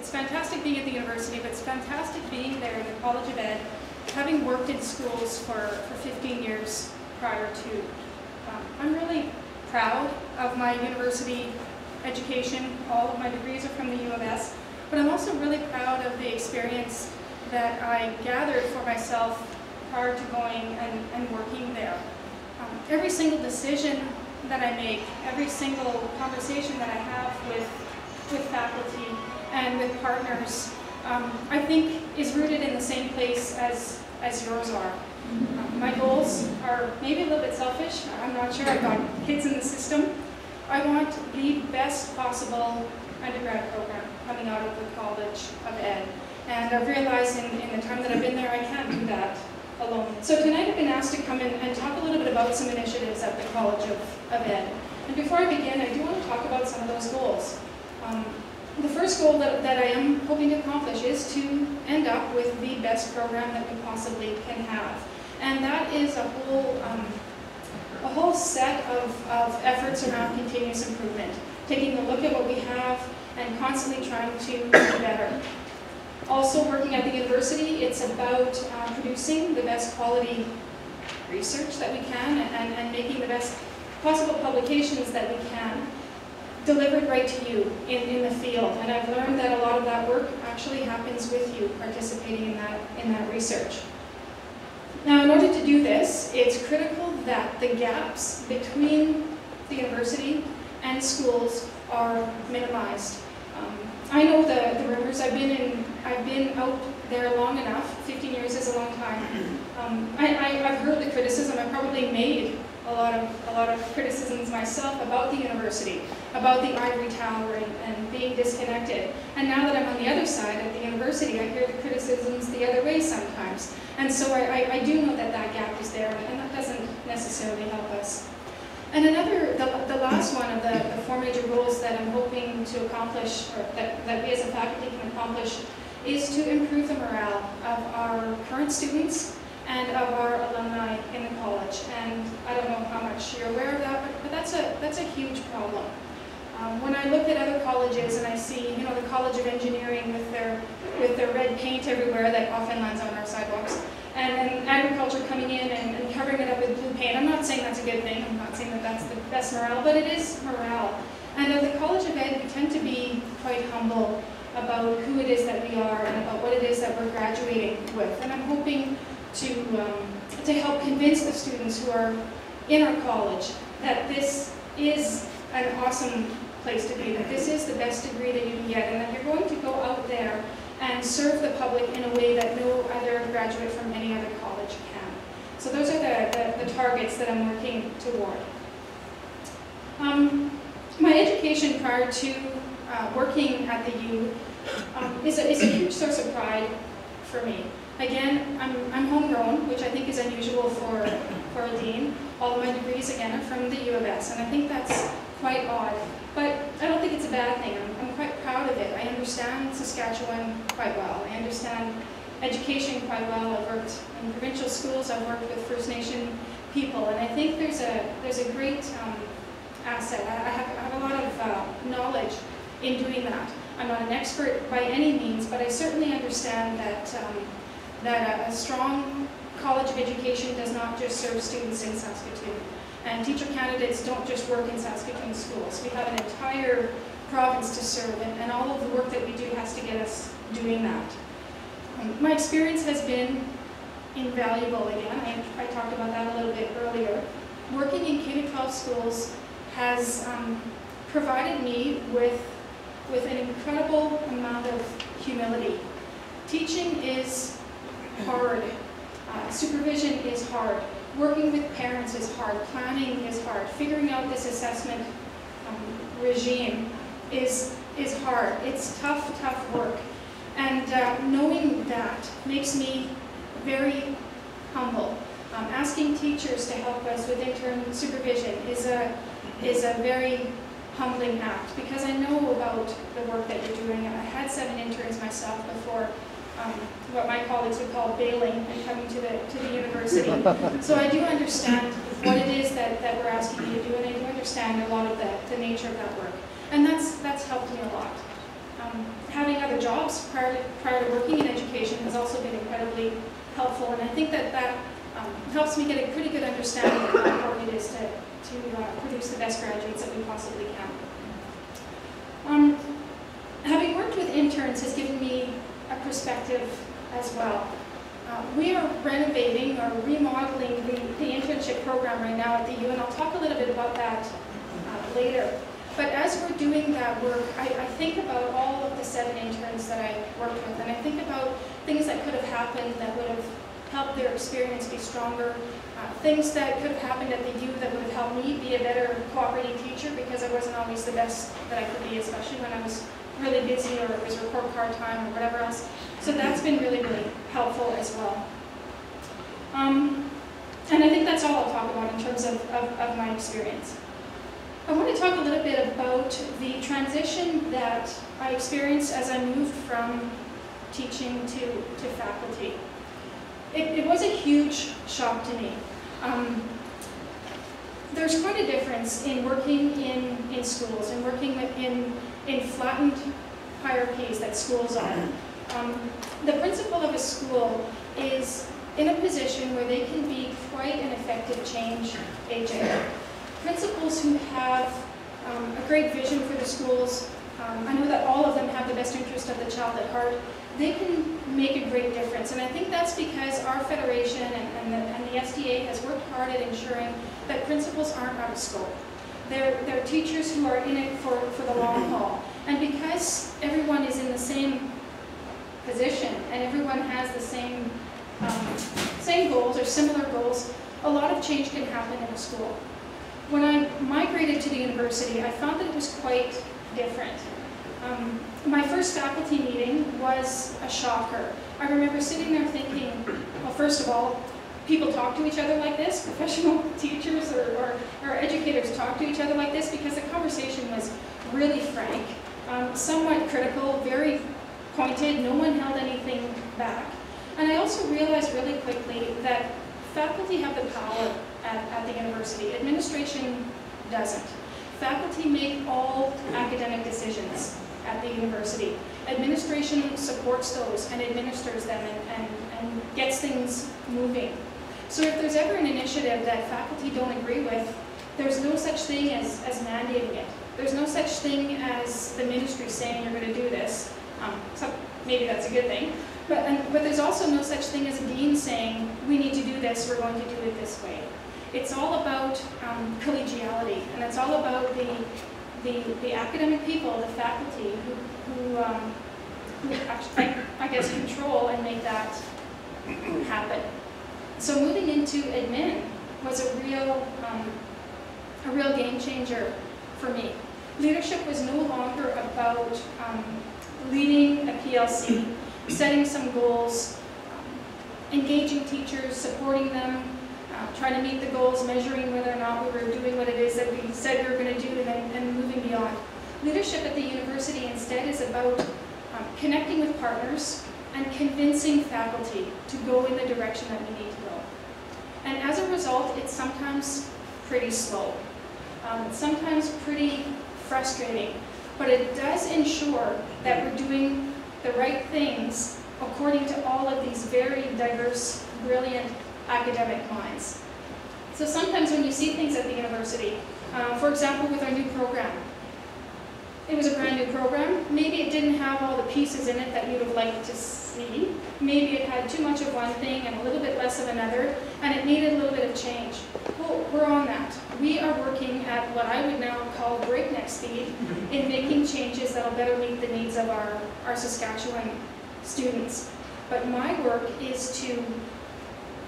it's fantastic being at the university, but it's fantastic being there in the College of Ed, having worked in schools for 15 years prior to. I'm really proud of my university education. All of my degrees are from the U of S, but I'm also really proud of the experience that I gathered for myself prior to going and working there. Every single decision that I make, every single conversation that I have with faculty and with partners, I think is rooted in the same place as yours are. My goals are maybe a little bit selfish. I'm not sure. I've got kids in the system. I want the best possible undergrad program coming out of the College of Ed. And I've realized in the time that I've been there, I can't do that alone. So tonight I've been asked to come in and talk a little bit about some initiatives at the College of Ed. And before I begin, I do want to talk about some of those goals. The first goal that I am hoping to accomplish is to end up with the best program that we possibly can have. And that is a whole set of efforts around continuous improvement, taking a look at what we have and constantly trying to do better. Also working at the university, it's about producing the best quality research that we can and making the best possible publications that we can, delivered right to you in the field. And I've learned that a lot of that work actually happens with you participating in that research. Now, in order to do this, it's critical that the gaps between the university and schools are minimized. I know the rumors. I've been out there long enough. 15 years is a long time. I've heard the criticism. I've probably made a lot of criticisms myself about the university, about the ivory tower and being disconnected. And now that I'm on the other side at the university, I hear the criticisms the other way sometimes. And so I do know that that gap is there, and that doesn't necessarily help us. And the last one of the four major goals that I'm hoping to accomplish, or that we as a faculty can accomplish, is to improve the morale of our current students and of our alumni in the college. And I don't know how much you're aware of that, but that's a huge problem. When I look at other colleges and I see, the College of Engineering with their red paint everywhere that often lands on our sidewalks, and then agriculture coming in and covering it up with blue paint. I'm not saying that's a good thing. I'm not saying that that's the best morale, but it is morale. And at the College of Ed, we tend to be quite humble about who it is that we are and about what it is that we're graduating with. And I'm hoping to help convince the students who are in our college that this is an awesome place to be, that this is the best degree that you can get, and that you're going to go out there and serve the public in a way that no other graduate from any other college can. So those are the targets that I'm working toward. My education prior to working at the U is a huge source of pride for me. Again, I'm homegrown, which I think is unusual for a dean. All of my degrees, again, are from the U of S, and I think that's quite odd. But I don't think it's a bad thing. I'm quite proud of it. I understand Saskatchewan quite well. I understand education quite well. I've worked in provincial schools. I've worked with First Nation people, and I think there's a great asset. I have a lot of knowledge in doing that. I'm not an expert by any means, but I certainly understand that a strong college of education does not just serve students in Saskatoon. And teacher candidates don't just work in Saskatoon schools. We have an entire province to serve, and all of the work that we do has to get us doing that. My experience has been invaluable again. I talked about that a little bit earlier. Working in K-12 schools has provided me with an incredible amount of humility. Teaching is hard. Supervision is hard. Working with parents is hard. Planning is hard. Figuring out this assessment regime is hard. It's tough work. And knowing that makes me very humble. Asking teachers to help us with intern supervision is a very humbling act, because I know about the work that you're doing. I had 7 interns myself before what my colleagues would call bailing and coming to the university. So I do understand what it is that we're asking you to do, and I do understand a lot of the nature of that work. And that's helped me a lot. Having other jobs prior to working in education has also been incredibly helpful, and I think that helps me get a pretty good understanding of how important it is to produce the best graduates that we possibly can. Having worked with interns has given me a perspective as well. We are renovating or remodeling the internship program right now at the U, and I'll talk a little bit about that later. But as we're doing that work, I think about all of the 7 interns that I worked with, and I think about things that could have happened that would have helped their experience be stronger, things that could have happened at the U that would have helped me be a better cooperating teacher, because I wasn't always the best that I could be, especially when I was really busy or it was report card time or whatever else. So that's been really, really helpful as well. And I think that's all I'll talk about in terms of my experience. I want to talk a little bit about the transition that I experienced as I moved from teaching to faculty. It was a huge shock to me. There's quite a difference in working in schools and working in flattened hierarchies that schools are. The principal of a school is in a position where they can be quite an effective change agent. Principals who have a great vision for the schools, I know that all of them have the best interest of the child at heart, they can make a great difference. And I think that's because our federation and the STA has worked hard at ensuring that principals aren't out of scope. They're teachers who are in it for the long haul. And because everyone is in the same position and everyone has the same goals or similar goals, a lot of change can happen in a school. When I migrated to the university, I found that it was quite different. My first faculty meeting was a shocker. I remember sitting there thinking, well, first of all, people talk to each other like this, professional teachers or educators talk to each other like this, because the conversation was really frank, somewhat critical, very pointed, no one held anything back. And I also realized really quickly that faculty have the power at the university. Administration doesn't. Faculty make all academic decisions at the university. Administration supports those and administers them and gets things moving. So if there's ever an initiative that faculty don't agree with, there's no such thing as mandating it. There's no such thing as the ministry saying you're going to do this. So maybe that's a good thing. But there's also no such thing as a dean saying, we need to do this, we're going to do it this way. It's all about collegiality, and it's all about the academic people, the faculty, who actually, I guess, control and make that happen. So moving into admin was a real game changer for me. Leadership was no longer about leading a PLC, setting some goals, engaging teachers, supporting them, trying to meet the goals, measuring whether or not we were doing what it is that we said we were going to do, and then moving beyond. Leadership at the university instead is about connecting with partners and convincing faculty to go in the direction that we need to go. And as a result, it's sometimes pretty slow, sometimes pretty frustrating, but it does ensure that we're doing the right things according to all of these very diverse, brilliant academic minds. So sometimes when you see things at the university, for example with our new program, it was a brand new program. Maybe it didn't have all the pieces in it that you'd have liked to see. Maybe it had too much of one thing and a little bit less of another, and it needed a little bit of change. Well, we're on that. We are working at what I would now call breakneck speed in making changes that will better meet the needs of our Saskatchewan students. But my work is to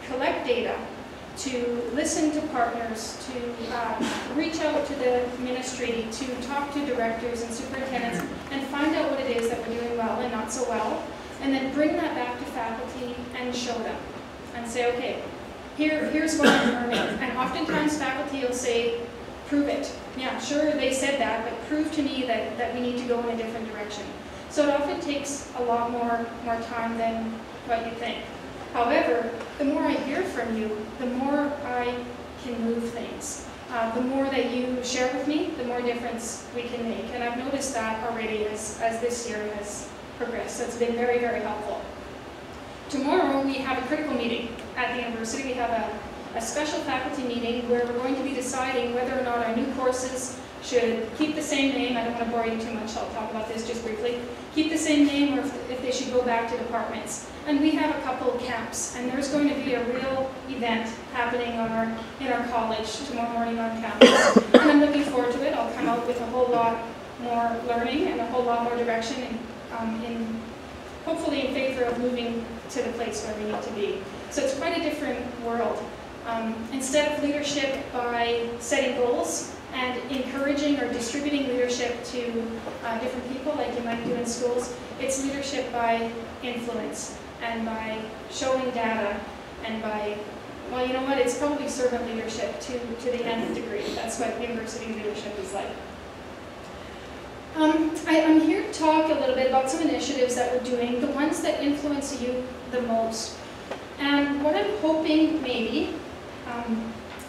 collect data, to listen to partners, to reach out to the ministry, to talk to directors and superintendents, and find out what it is that we're doing well and not so well, and then bring that back to faculty and show them, and say, okay, here's what I'm learning. And oftentimes faculty will say, prove it. Yeah, sure, they said that, but prove to me that we need to go in a different direction. So it often takes a lot more time than what you think. However, the more I hear from you, the more I can move things. the more that you share with me, the more difference we can make. And I've noticed that already as this year has progressed. So it's been very, very helpful. Tomorrow we have a critical meeting at the university. We have a special faculty meeting where we're going to be deciding whether or not our new courses should keep the same name. I don't want to bore you too much, I'll talk about this just briefly. Keep the same name, or if they should go back to departments. And we have a couple of camps, and there's going to be a real event happening in our college tomorrow morning on campus. And I'm looking forward to it. I'll come out with a whole lot more learning and a whole lot more direction, hopefully in favor of moving to the place where we need to be. So it's quite a different world. Instead of leadership by setting goals and encouraging or distributing leadership to different people like you might do in schools, it's leadership by influence and by showing data and by, well, you know what, it's probably servant leadership to the nth degree. That's what university leadership is like. I'm here to talk a little bit about some initiatives that we're doing, the ones that influence you the most. And what I'm hoping maybe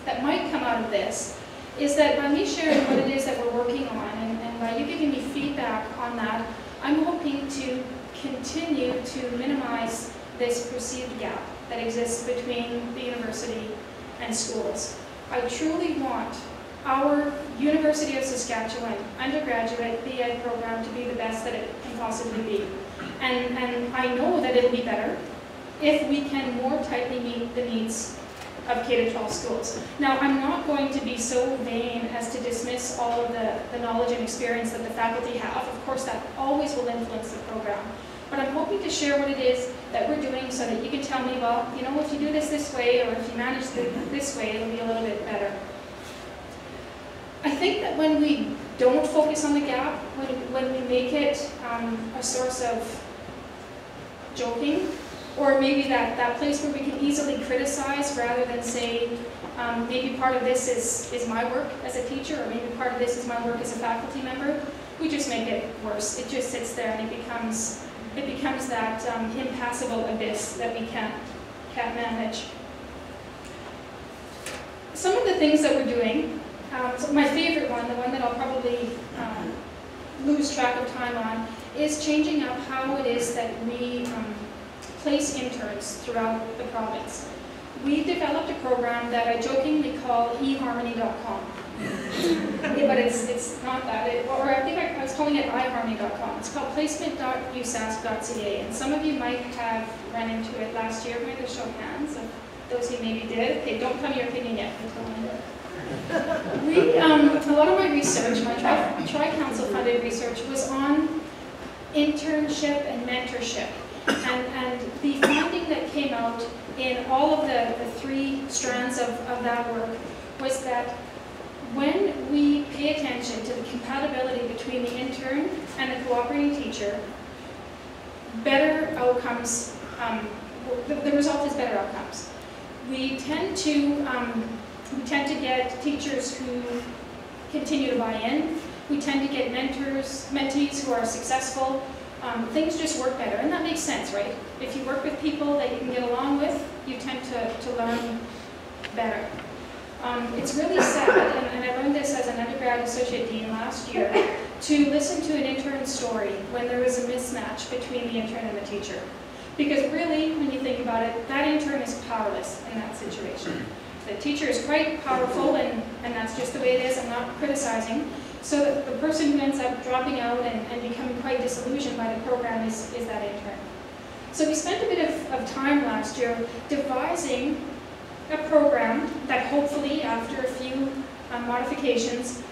that might come out of this is that by me sharing what it is that we're working on and by you giving me feedback on that, I'm hoping to continue to minimize this perceived gap that exists between the university and schools. I truly want our University of Saskatchewan undergraduate BEd program to be the best that it can possibly be. And I know that it'll be better if we can more tightly meet the needs of K-12 schools. Now, I'm not going to be so vain as to dismiss all of the knowledge and experience that the faculty have. Of course, that always will influence the program. But I'm hoping to share what it is that we're doing so that you can tell me, well, you know, if you do this way, or if you manage this way, it'll be a little bit better. I think that when we don't focus on the gap, when we make it a source of joking, or maybe that place where we can easily criticize rather than say, maybe part of this is my work as a teacher, or maybe part of this is my work as a faculty member, we just make it worse. It just sits there and it becomes that impassable abyss that we can't manage. Some of the things that we're doing, so my favorite one, the one that I'll probably lose track of time on, is changing up how it is that we place interns throughout the province. We developed a program that I jokingly call eHarmony.com. But it's not that. Or I think I was calling it iHarmony.com. It's called placement.usask.ca. And some of you might have run into it last year. I'm going to show hands of those who maybe did. Okay, don't tell me your opinion yet. A lot of my research, my Tri-Council funded research, was on internship and mentorship. And the finding that came out in all of the three strands of that work was that when we pay attention to the compatibility between the intern and the cooperating teacher, better outcomes, the result is better outcomes. We tend to get teachers who continue to buy in. We tend to get mentees who are successful. Things just work better, and that makes sense, right? If you work with people that you can get along with, you tend to learn better. It's really sad, and I learned this as an undergrad associate dean last year, to listen to an intern's story when there was a mismatch between the intern and the teacher. Because really, when you think about it, that intern is powerless in that situation. The teacher is quite powerful, and that's just the way it is. I'm not criticizing. So the person who ends up dropping out and becoming quite disillusioned by the program is that intern. So we spent a bit of time last year devising a program that hopefully, after a few modifications,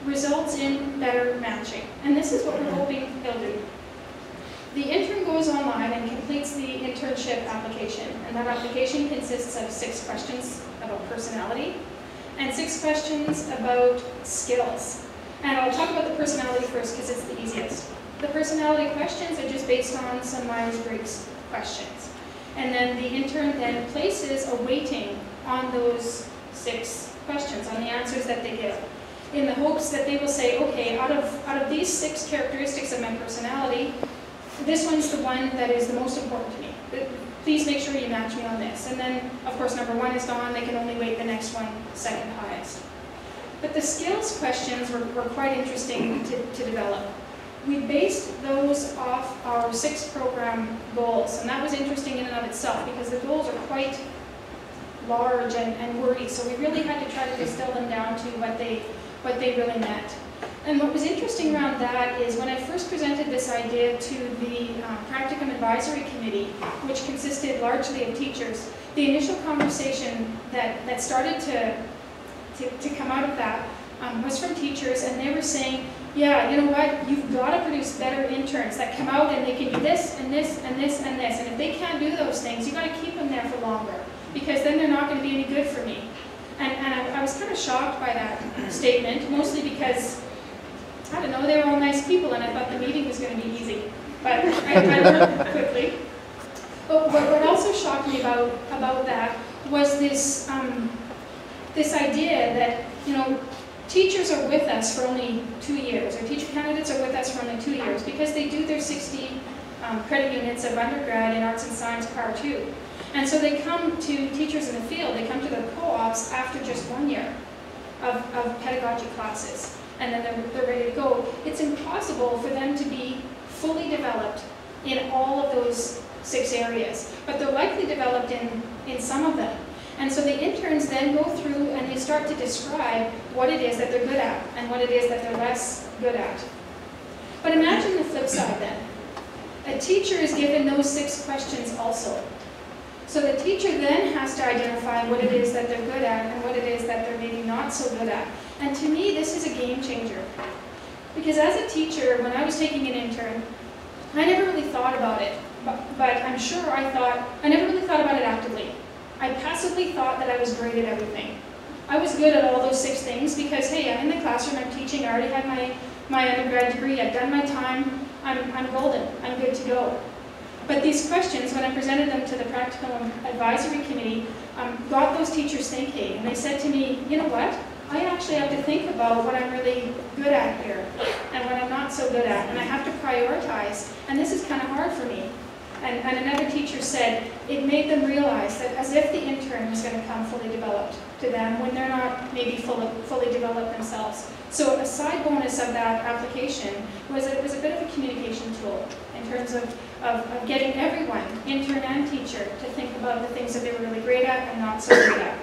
results in better matching. And this is what we're hoping they'll do. The intern goes online and completes the internship application. And that application consists of 6 questions about personality and 6 questions about skills. And I'll talk about the personality first because it's the easiest. The personality questions are just based on some Myers-Briggs questions. And then the intern then places a weighting on those 6 questions, on the answers that they give, in the hopes that they will say, okay, out of these 6 characteristics of my personality, this one's the one that is the most important to me. Please make sure you match me on this. And then, of course, number 1 is gone. They can only weight the next one second highest. But the skills questions were quite interesting to develop. We based those off our 6 program goals, and that was interesting in and of itself because the goals are quite large and wordy, so we really had to try to distill them down to what they really meant. And what was interesting around that is when I first presented this idea to the Practicum Advisory Committee, which consisted largely of teachers, the initial conversation that started to come out of that was from teachers, and they were saying, yeah, you know what, you've got to produce better interns that come out and they can do this and this and this and this, and if they can't do those things, you've got to keep them there for longer, because then they're not going to be any good for me. And I was kind of shocked by that statement, mostly because, I don't know, they were all nice people and I thought the meeting was going to be easy, but I learned quickly. But what also shocked me about that was this, this idea that, you know, teachers are with us for only 2 years, or teacher candidates are with us for only 2 years, because they do their 60 credit units of undergrad in arts and science prior to. And so they come to teachers in the field, they come to their co-ops after just 1 year of pedagogy classes, and then they're ready to go. It's impossible for them to be fully developed in all of those 6 areas, but they're likely developed in some of them. And so the interns then go through and they start to describe what it is that they're good at and what it is that they're less good at. But imagine the flip side then. A teacher is given those 6 questions also. So the teacher then has to identify what it is that they're good at and what it is that they're maybe not so good at. And to me, this is a game changer. Because as a teacher, when I was taking an intern, I never really thought about it. But I'm sure I never really thought about it actively. I passively thought that I was great at everything. I was good at all those 6 things because, hey, I'm in the classroom, I'm teaching, I already have my undergrad degree, I've done my time, I'm golden, I'm good to go. But these questions, when I presented them to the Practicum Advisory Committee, got those teachers thinking, and they said to me, you know what, I actually have to think about what I'm really good at here, and what I'm not so good at, and I have to prioritize, and this is kind of hard for me. And another teacher said it made them realize that as if the intern was going to come fully developed to them when they're not maybe fully developed themselves. So a side bonus of that application was it was a bit of a communication tool in terms of getting everyone, intern and teacher, to think about the things that they were really great at and not so great at.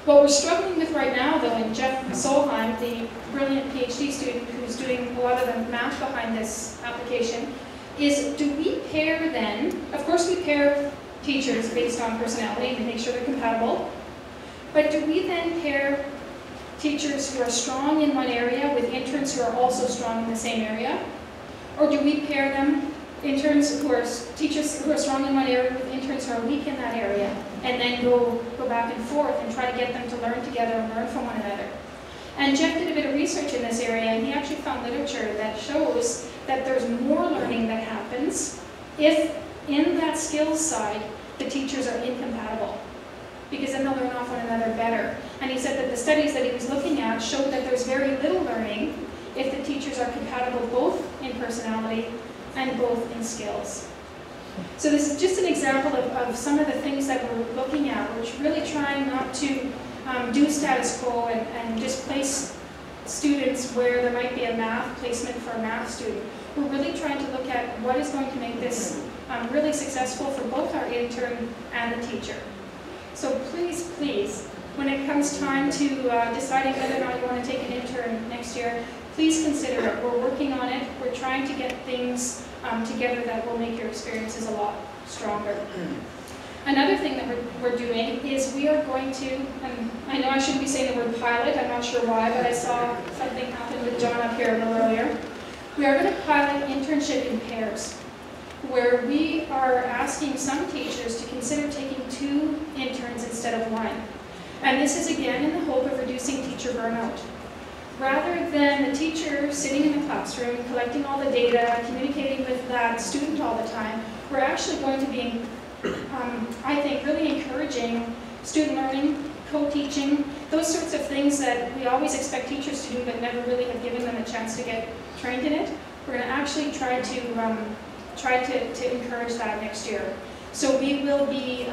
What we're struggling with right now, though, and Jeff Solheim, the brilliant PhD student who's doing a lot of the math behind this application, is do we pair then, of course we pair teachers based on personality to make sure they're compatible, but do we then pair teachers who are strong in one area with interns who are also strong in the same area? Or do we pair them, teachers who are strong in one area with interns who are weak in that area, and then go back and forth and try to get them to learn together and learn from one another? And Jeff did a bit of research in this area, and he actually found literature that shows that there's more learning that happens if, in that skills side, the teachers are incompatible, because then they'll learn off one another better. And he said that the studies that he was looking at showed that there's very little learning if the teachers are compatible both in personality and both in skills. So this is just an example of some of the things that we're looking at. We're really trying not to do status quo and just place students where there might be a math placement for a math student. We're really trying to look at what is going to make this really successful for both our intern and the teacher. So please, please, when it comes time to deciding whether or not you want to take an intern next year, please consider it. We're working on it. We're trying to get things together that will make your experiences a lot stronger. Another thing that we're doing is we are going to, and I know I shouldn't be saying the word pilot, I'm not sure why, but I saw something happen with John up here a little earlier. We are going to pilot internship in pairs, where we are asking some teachers to consider taking 2 interns instead of 1. And this is again in the hope of reducing teacher burnout. Rather than the teacher sitting in the classroom, collecting all the data, communicating with that student all the time, we're actually going to be, I think, really encouraging student learning, co-teaching, those sorts of things that we always expect teachers to do but never really have given them a chance to get trained in it. We're going to actually try to encourage that next year. So we will be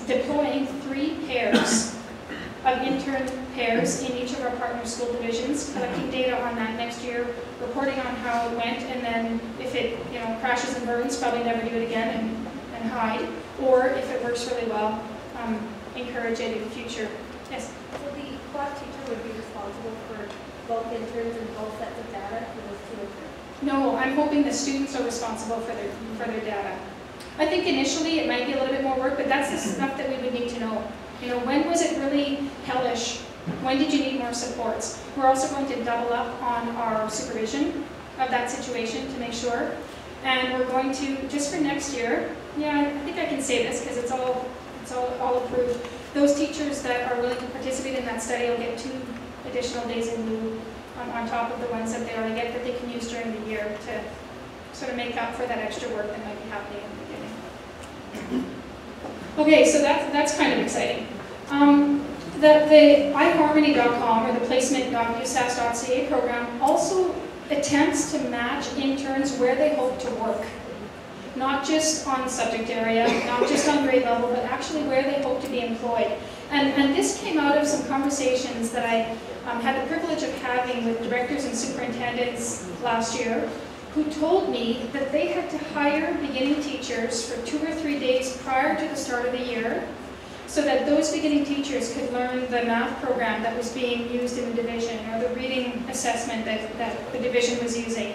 deploying 3 pairs of intern pairs in each of our partner school divisions, collecting data on that next year, reporting on how it went, and then if it crashes and burns, probably never do it again and hide, or if it works really well, encourage it in the future. Yes? So the class teacher would be responsible for both interns and both sets of data for those two interns? No, I'm hoping the students are responsible for their data. I think initially it might be a little bit more work, but that's the stuff that we would need to know. When was it really hellish? When did you need more supports? We're also going to double up on our supervision of that situation to make sure. And we're going to, just for next year, I think I can say this because it's all approved. Those teachers that are willing to participate in that study will get 2 additional days in lieu on top of the ones that they already get that they can use during the year to sort of make up for that extra work that might be happening in the beginning. Okay, so that's kind of exciting. The iHarmony.com or the placement.usas.ca program also attempts to match interns where they hope to work. Not just on subject area, not just on grade level, but actually where they hope to be employed. And this came out of some conversations that I had the privilege of having with directors and superintendents last year, who told me that they had to hire beginning teachers for 2 or 3 days prior to the start of the year, so that those beginning teachers could learn the math program that was being used in the division, or the reading assessment that the division was using.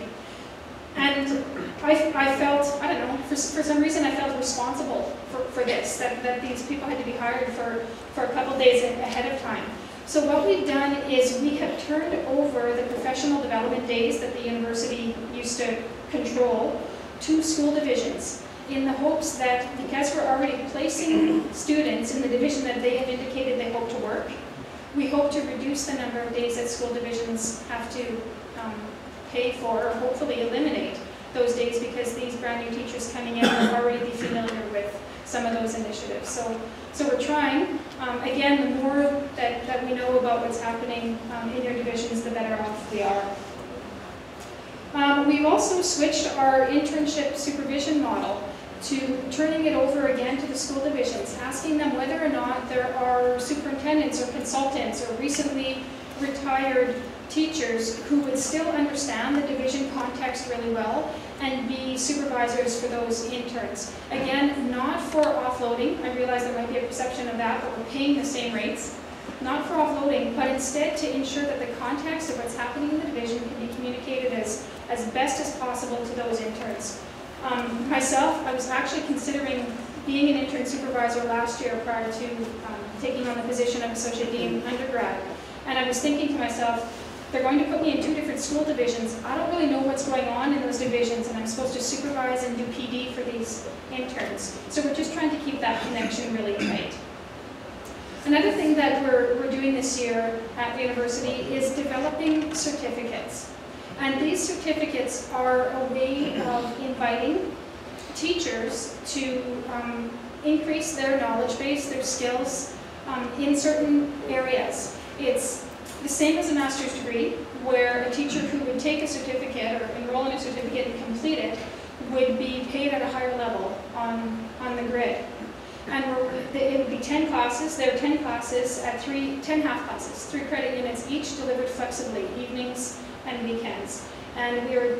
And I felt, I don't know, for some reason I felt responsible for this, that these people had to be hired for a couple days ahead of time. So what we've done is we have turned over the professional development days that the university used to control to school divisions, in the hopes that, because we're already placing students in the division that they have indicated they hope to work, we hope to reduce the number of days that school divisions have to pay for, or hopefully eliminate those days, because these brand new teachers coming in will already be familiar with some of those initiatives. So we're trying. Again, the more that we know about what's happening in your divisions, the better off we are. We've also switched our internship supervision model to turning it over again to the school divisions, asking them whether or not there are superintendents or consultants or recently retired teachers who would still understand the division context really well and be supervisors for those interns. Again, not for offloading. I realize there might be a perception of that, but we're paying the same rates. Not for offloading, but instead to ensure that the context of what's happening in the division can be communicated as best as possible to those interns. Myself, I was actually considering being an intern supervisor last year prior to taking on the position of Associate Dean undergrad. And I was thinking to myself, they're going to put me in 2 different school divisions. I don't really know what's going on in those divisions, and I'm supposed to supervise and do PD for these interns. So we're just trying to keep that connection really tight. Another thing that we're doing this year at the university is developing certificates. And these certificates are a way of inviting teachers to increase their knowledge base, their skills in certain areas. It's the same as a master's degree, where a teacher who would take a certificate or enroll in a certificate and complete it would be paid at a higher level on the grid. And it would be 10 classes. There are 10 classes at 10 half classes, 3 credit units each, delivered flexibly, evenings and weekends. And we are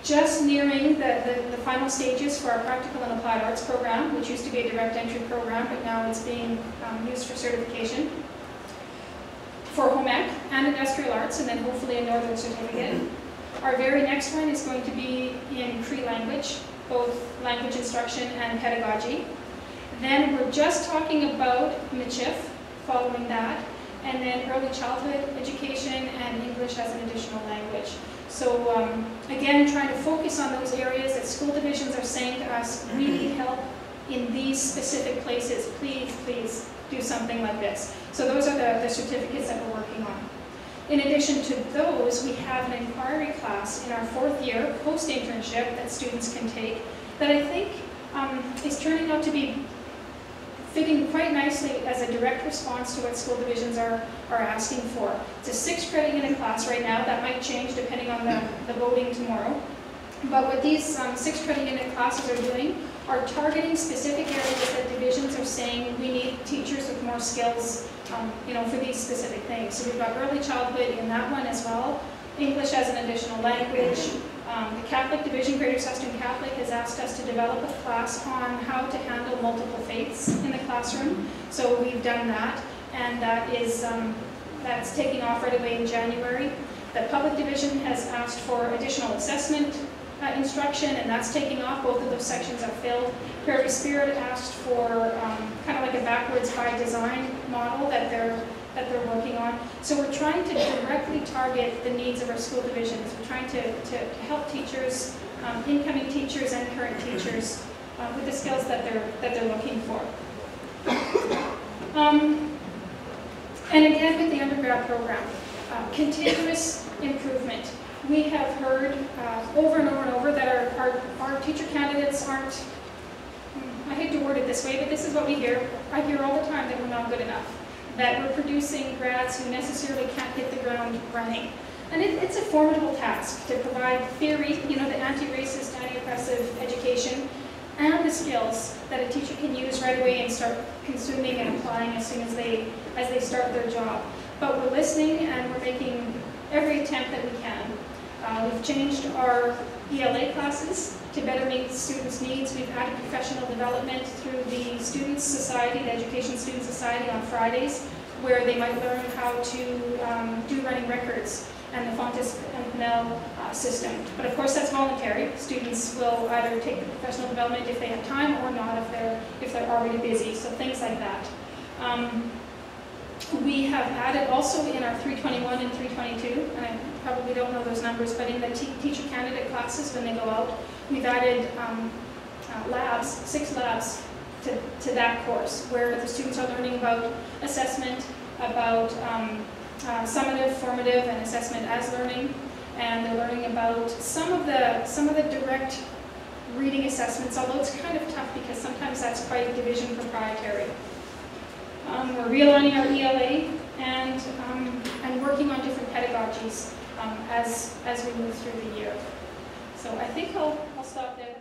just nearing the final stages for our practical and applied arts program, which used to be a direct entry program, but now it's being used for certification for home ec and industrial arts, and then hopefully a northern certificate. Our very next one is going to be in Cree language, both language instruction and pedagogy. Then we're just talking about Michif following that, and then early childhood education and English as an additional language. So again, trying to focus on those areas that school divisions are saying to us, we need help in these specific places. Please, please do something like this. So those are the certificates that we're working on. In addition to those, we have an inquiry class in our 4th year post-internship that students can take that I think is turning out to be fitting quite nicely as a direct response to what school divisions are asking for. It's a 6 credit unit class right now. That might change depending on the voting tomorrow. But what these 6 credit unit classes are doing are targeting specific areas that divisions are saying we need teachers with more skills, for these specific things. So we've got early childhood in that one as well. English as an additional language. The Catholic Division, Greater Saskatoon Catholic, has asked us to develop a class on how to handle multiple faiths in the classroom. So we've done that, and that's taking off right away in January. The Public Division has asked for additional assessment instruction, and that's taking off. Both of those sections are filled. Prairie Spirit asked for kind of like a backwards by design model that they're working on. So we're trying to directly target the needs of our school divisions. We're trying to help teachers, incoming teachers and current teachers, with the skills that they're looking for. And again, with the undergrad program, continuous improvement. We have heard over and over and over that our teacher candidates aren't, I hate to word it this way, but this is what we hear. I hear all the time that we're not good enough, that we're producing grads who necessarily can't hit the ground running. And it's a formidable task to provide theory, the anti-racist, anti-oppressive education, and the skills that a teacher can use right away and start consuming and applying as soon as they start their job. But we're listening, and we're making every attempt that we can. We've changed our ELA classes to better meet students' needs. We've added professional development through the Students' Society, the Education Students' Society on Fridays, where they might learn how to do running records and the Fontes and Pinnell system. But of course that's voluntary. Students will either take the professional development if they have time or not if they're already busy, so things like that. We have added also in our 321 and 322, and I probably don't know those numbers, but in the teacher candidate classes when they go out, we've added labs, 6 labs to that course, where the students are learning about assessment, about summative, formative, and assessment as learning, and they're learning about some of the direct reading assessments, although it's kind of tough because sometimes that's quite division proprietary. We're realigning our ELA and working on different pedagogies as we move through the year. So I think I'll stop there.